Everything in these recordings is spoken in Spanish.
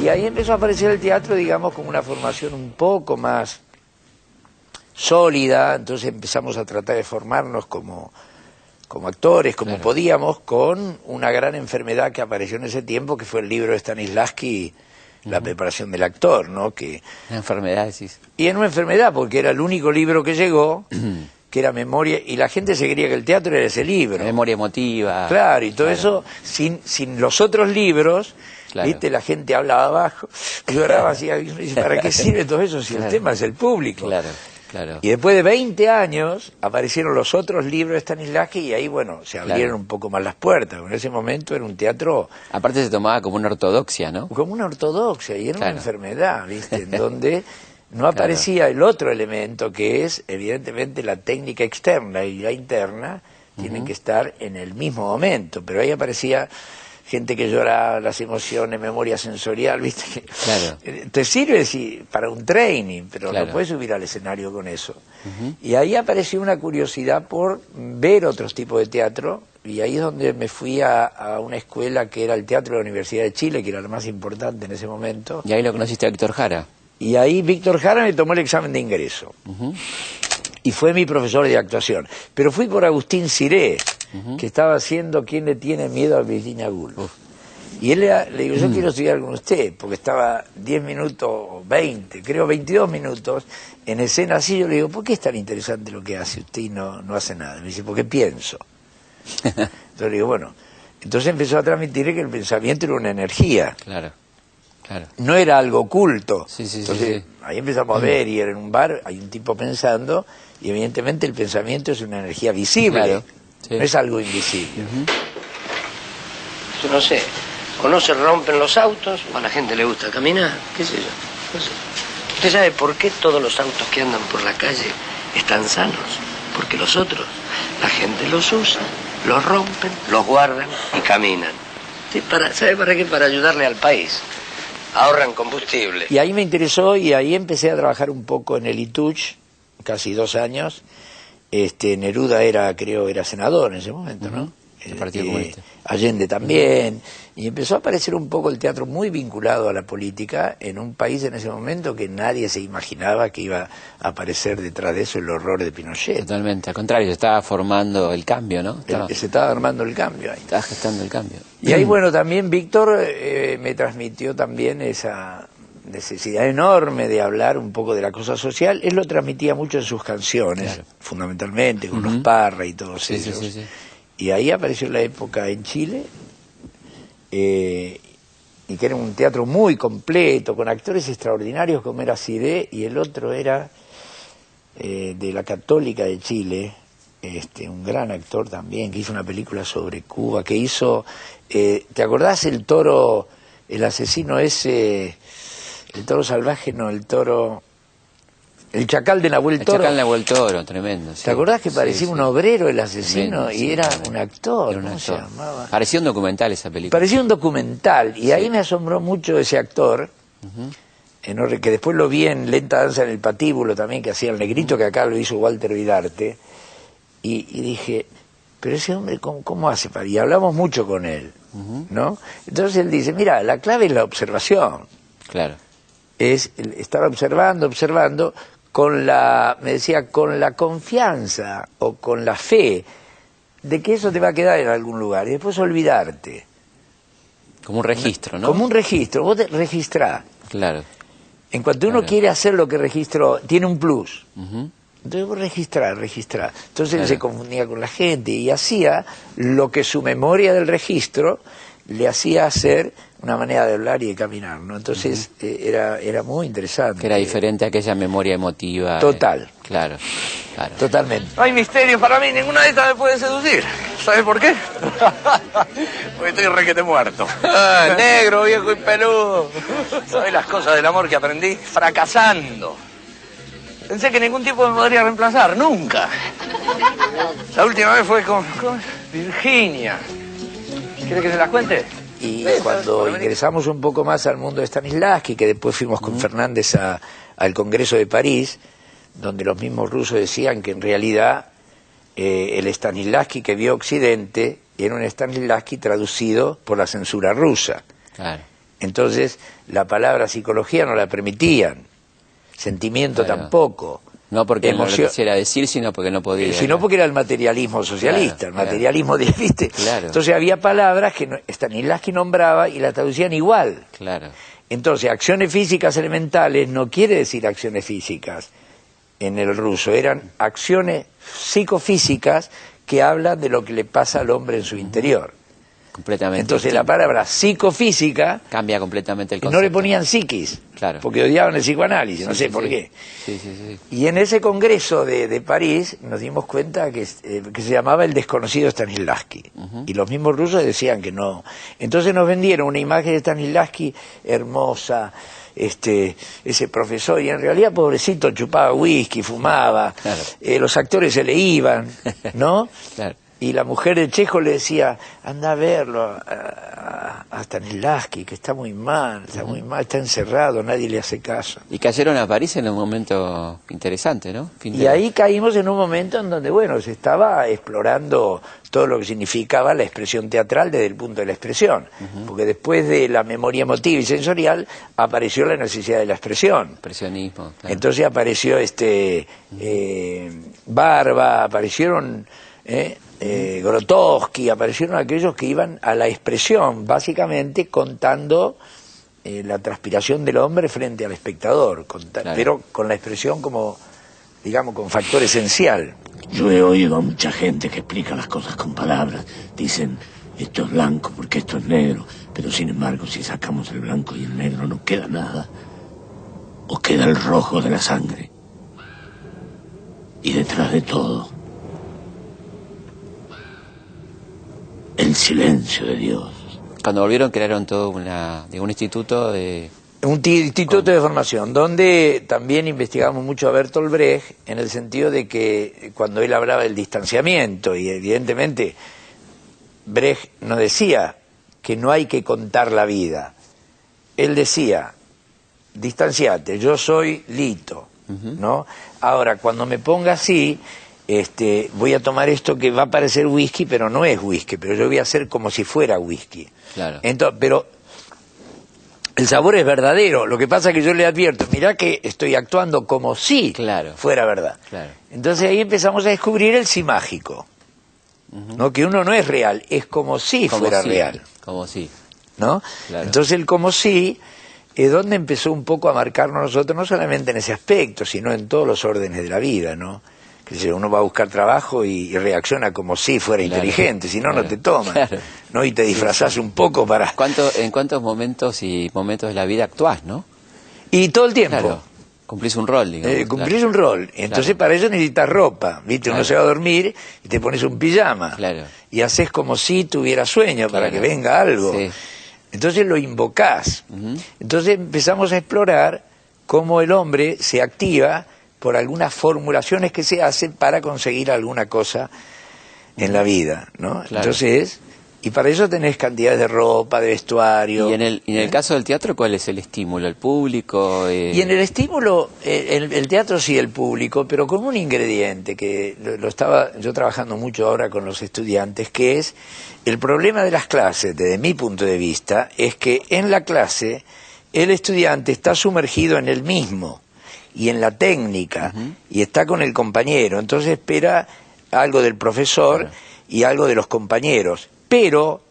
Y ahí empezó a aparecer el teatro, digamos, como una formación un poco más sólida. Entonces empezamos a tratar de formarnos como actores, como podíamos, con una gran enfermedad que apareció en ese tiempo, que fue el libro de Stanislavski, La preparación del actor, ¿no? Una enfermedad, decís. Y en una enfermedad, porque era el único libro que llegó, que era memoria, y la gente se creía que el teatro era ese libro. Memoria emotiva. Claro, y todo eso, sin los otros libros, ¿viste? La gente hablaba abajo, lloraba así, y dice, ¿para qué sirve todo eso si el tema es el público? Claro. Y después de 20 años aparecieron los otros libros de Stanislavski y ahí, bueno, se abrieron un poco más las puertas. En ese momento era un teatro... Aparte se tomaba como una ortodoxia, ¿no? Como una ortodoxia, y era una enfermedad, ¿viste? En donde no aparecía el otro elemento, que es, evidentemente, la técnica externa y la interna tienen que estar en el mismo momento. Pero ahí aparecía gente que lloraba, las emociones, memoria sensorial, ¿viste? Te sirve para un training, pero no puedes subir al escenario con eso. Y ahí apareció una curiosidad por ver otros tipos de teatro, y ahí es donde me fui a una escuela que era el Teatro de la Universidad de Chile, que era la más importante en ese momento. Y ahí lo conociste a Víctor Jara. Y ahí Víctor Jara me tomó el examen de ingreso. Y fue mi profesor de actuación. Pero fui por Agustín Ciré, que estaba haciendo ¿Quién le tiene miedo a Virginia Woolf? Y él le digo, yo quiero estudiar con usted, porque estaba 10 minutos, o 20, creo 22 minutos, en escena así. Yo le digo, ¿por qué es tan interesante lo que hace usted y no hace nada? Me dice, porque pienso. Entonces le digo, bueno, entonces empezó a transmitir que el pensamiento era una energía. No era algo oculto. Entonces ahí empezamos a ver, y era en un bar, hay un tipo pensando, y evidentemente el pensamiento es una energía visible. No es algo invisible. Yo no sé, o no se rompen los autos, o a la gente le gusta caminar, qué sé yo. No sé. ¿Usted sabe por qué todos los autos que andan por la calle están sanos? Porque los otros, la gente los usa, los rompen, los guardan y caminan. ¿Sí? ¿Sabe para qué? Para ayudarle al país. Ahorran combustible. Y ahí me interesó, y ahí empecé a trabajar un poco en el ITUCH, casi 2 años. Neruda creo era senador en ese momento, ¿no? El Partido Comunista. Allende también, y empezó a aparecer un poco el teatro muy vinculado a la política en un país en ese momento que nadie se imaginaba que iba a aparecer detrás de eso el horror de Pinochet. Totalmente, al contrario, se estaba formando el cambio, ¿no? Se estaba armando el cambio ahí. Estaba gestando el cambio. Y ahí, bueno, también Víctor me transmitió también esa necesidad enorme de hablar un poco de la cosa social. Él lo transmitía mucho en sus canciones, fundamentalmente, con los Parra y todos ellos. Y ahí apareció la época en Chile, y que era un teatro muy completo, con actores extraordinarios como era Ciré, y el otro era de la Católica de Chile, un gran actor también, que hizo una película sobre Cuba, que hizo, ¿te acordás el toro, el asesino ese, el toro salvaje, no, el toro... El chacal de Nahuel Toro. El chacal de Nahuel Toro, tremendo. ¿Te acordás que parecía un obrero el asesino? Tremendo, y era un actor, ¿cómo se llamaba? Parecía un documental esa película. Parecía un documental, y ahí me asombró mucho ese actor, que después lo vi en Lenta Danza en el Patíbulo también, que hacía el negrito, que acá lo hizo Walter Vidarte, y dije, pero ese hombre, ¿cómo hace? Y hablamos mucho con él, ¿no? Entonces él dice, mira, la clave es la observación. Es estar observando, me decía, con la confianza o con la fe de que eso te va a quedar en algún lugar y después olvidarte. Como un registro, ¿no? Como un registro, vos te registrás. En cuanto uno quiere hacer lo que registró, tiene un plus. Entonces vos registrar. Entonces él se confundía con la gente y hacía lo que su memoria del registro le hacía hacer una manera de hablar y de caminar, ¿no? Entonces era muy interesante. Que era diferente a aquella memoria emotiva. Total. Claro. Totalmente. No hay misterio para mí, ninguna de estas me puede seducir. ¿Sabes por qué? Porque estoy requete muerto. Negro, viejo y peludo. ¿Sabes las cosas del amor que aprendí? Fracasando. Pensé que ningún tipo me podría reemplazar, nunca. La última vez fue con Virginia. ¿Quiere que se las cuente? Y cuando ingresamos un poco más al mundo de Stanislavski, que después fuimos con Fernández al Congreso de París, donde los mismos rusos decían que en realidad el Stanislavski que vio Occidente era un Stanislavski traducido por la censura rusa. Entonces, la palabra psicología no la permitían, sentimiento tampoco. No porque no lo quisiera decir, sino porque no podía. Sino porque era el materialismo socialista, el materialismo, ¿viste? Claro. Entonces había palabras que Stanislavski nombraba y las traducían igual. Claro. Entonces, acciones físicas elementales no quiere decir acciones físicas en el ruso, eran acciones psicofísicas que hablan de lo que le pasa al hombre en su interior. Completamente. Entonces la palabra psicofísica cambia completamente el concepto. No le ponían psiquis, claro, porque odiaban el psicoanálisis, no sé por qué. Y en ese congreso de París nos dimos cuenta que se llamaba el desconocido Stanislavski. Y los mismos rusos decían que no. Entonces nos vendieron una imagen de Stanislavski hermosa, ese profesor, y en realidad pobrecito chupaba whisky, fumaba, los actores se le iban, ¿no? Claro. Y la mujer de Chejo le decía, anda a verlo a Stanislavski, que está muy mal, está encerrado, nadie le hace caso. Y cayeron a París en un momento interesante, ¿no? Y ahí caímos en un momento en donde, bueno, se estaba explorando todo lo que significaba la expresión teatral desde el punto de la expresión. Porque después de la memoria emotiva y sensorial, apareció la necesidad de la expresión. Expresionismo, claro. Entonces apareció Barba, aparecieron... Grotowski, aparecieron aquellos que iban a la expresión, básicamente contando la transpiración del hombre frente al espectador, pero con la expresión como, digamos, con factor esencial. Yo he oído a mucha gente que explica las cosas con palabras, dicen esto es blanco porque esto es negro, pero sin embargo si sacamos el blanco y el negro no queda nada, o queda el rojo de la sangre, y detrás de todo el silencio de Dios. Cuando volvieron crearon todo un instituto de... Un instituto de formación, donde también investigamos mucho a Bertolt Brecht, en el sentido de que cuando él hablaba del distanciamiento, y evidentemente Brecht no decía que no hay que contar la vida, él decía, distanciate, yo soy Lito, ¿no? Ahora, cuando me ponga así... voy a tomar esto que va a parecer whisky, pero no es whisky, pero yo voy a hacer como si fuera whisky. Claro. Entonces, pero el sabor es verdadero, lo que pasa es que yo le advierto, mirá que estoy actuando como si fuera verdad. Claro. Entonces ahí empezamos a descubrir el sí mágico, ¿no? Que uno no es real, es como si fuera real. Como si. ¿No? Claro. Entonces el como si es donde empezó un poco a marcarnos nosotros, no solamente en ese aspecto, sino en todos los órdenes de la vida, ¿no? Uno va a buscar trabajo y reacciona como si fuera inteligente, si no, no te toman, ¿no? Y te disfrazás un poco para... ¿En cuántos momentos de la vida actuás, no? Y todo el tiempo. Claro. Cumplís un rol, digamos. Cumplís un rol. Entonces para eso necesitas ropa, ¿viste? Uno se va a dormir y te pones un pijama. Y haces como si tuvieras sueño para que venga algo. Entonces lo invocás. Entonces empezamos a explorar cómo el hombre se activa por algunas formulaciones que se hacen para conseguir alguna cosa en la vida, ¿no? Entonces, y para eso tenés cantidades de ropa, de vestuario. Y en el caso del teatro, ¿cuál es el estímulo? ¿El público? Y en el estímulo, el teatro sí, el público, pero con un ingrediente que lo estaba yo trabajando mucho ahora con los estudiantes, que es el problema de las clases, desde mi punto de vista, es que en la clase el estudiante está sumergido en él mismo y en la técnica, y está con el compañero, entonces espera algo del profesor y algo de los compañeros, pero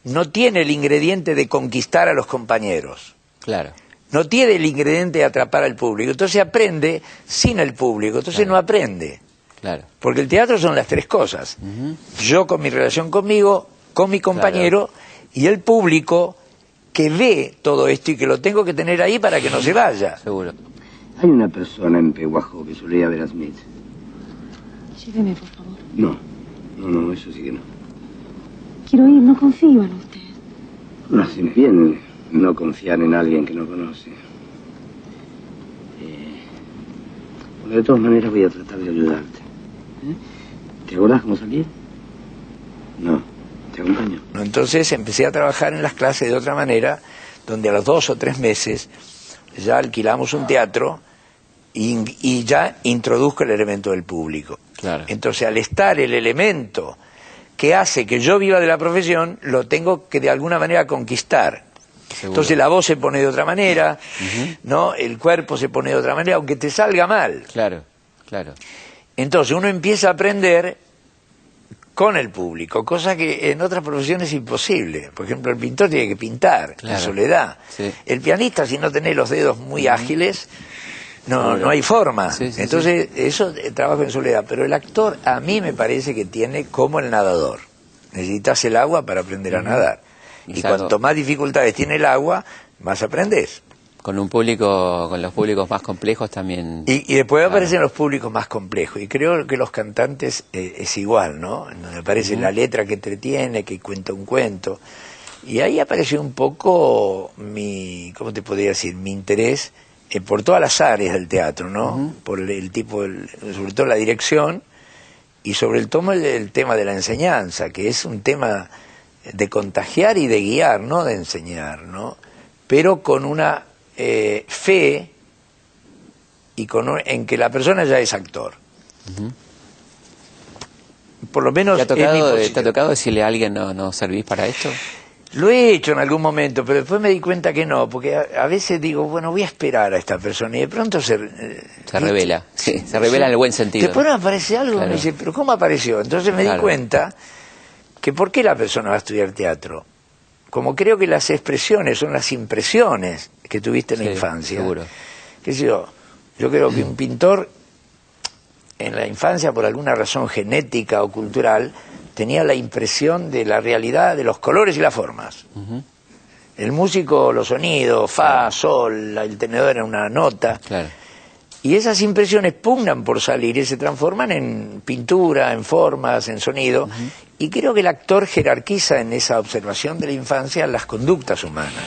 no tiene el ingrediente de conquistar a los compañeros. No tiene el ingrediente de atrapar al público, entonces aprende sin el público, entonces no aprende. Porque el teatro son las tres cosas. Yo con mi relación conmigo, con mi compañero, y el público que ve todo esto y que lo tengo que tener ahí para que no se vaya. Seguro. Hay una persona en Pehuajó que solía ver a Smith. Lléveme, por favor. No, eso sí que no. Quiero ir, no confío en usted. No hacen bien no confiar en alguien que no conoce. Bueno, de todas maneras voy a tratar de ayudarte. ¿Te acuerdas cómo salir? No, te acompaño. Entonces empecé a trabajar en las clases de otra manera, donde a los 2 o 3 meses ya alquilamos un teatro y ya introduzco el elemento del público. Entonces, al estar el elemento que hace que yo viva de la profesión, lo tengo que de alguna manera conquistar. Seguro. Entonces la voz se pone de otra manera, ¿no? El cuerpo se pone de otra manera, aunque te salga mal. Claro, claro. Entonces uno empieza a aprender con el público, cosa que en otras profesiones es imposible. Por ejemplo, el pintor tiene que pintar en soledad. Sí. El pianista, si no tenés los dedos muy ágiles, no hay forma. Sí, sí, Entonces, eso trabaja en soledad. Pero el actor, a mí me parece que tiene como el nadador. Necesitas el agua para aprender a nadar. Y cuanto más dificultades tiene el agua, más aprendes. Con un público, con los públicos más complejos también. Y después aparecen los públicos más complejos. Y creo que los cantantes es igual, ¿no? En donde aparece la letra que entretiene, que cuenta un cuento. Y ahí apareció un poco mi, ¿cómo te podría decir? Mi interés por todas las áreas del teatro, ¿no? Por el tipo, sobre todo la dirección, y sobre el tema de la enseñanza, que es un tema de contagiar y de guiar, no de enseñar, ¿no? Pero con una fe y en que la persona ya es actor. Por lo menos ¿Te ha tocado decirle a alguien no servís para esto? Lo he hecho en algún momento, pero después me di cuenta que no, porque a veces digo, bueno, voy a esperar a esta persona, y de pronto se revela, sí, se revela en el buen sentido. Después me aparece algo y me dice, pero ¿cómo apareció? Entonces me di cuenta que ¿por qué la persona va a estudiar teatro? Como creo que las expresiones son las impresiones que tuviste en la infancia. Seguro. ¿Qué sé yo? Yo creo que un pintor en la infancia, por alguna razón genética o cultural, tenía la impresión de la realidad de los colores y las formas. El músico, los sonidos, fa, sol, el tenedor era una nota. Claro. Y esas impresiones pugnan por salir y se transforman en pintura, en formas, en sonido. Y creo que el actor jerarquiza en esa observación de la infancia las conductas humanas.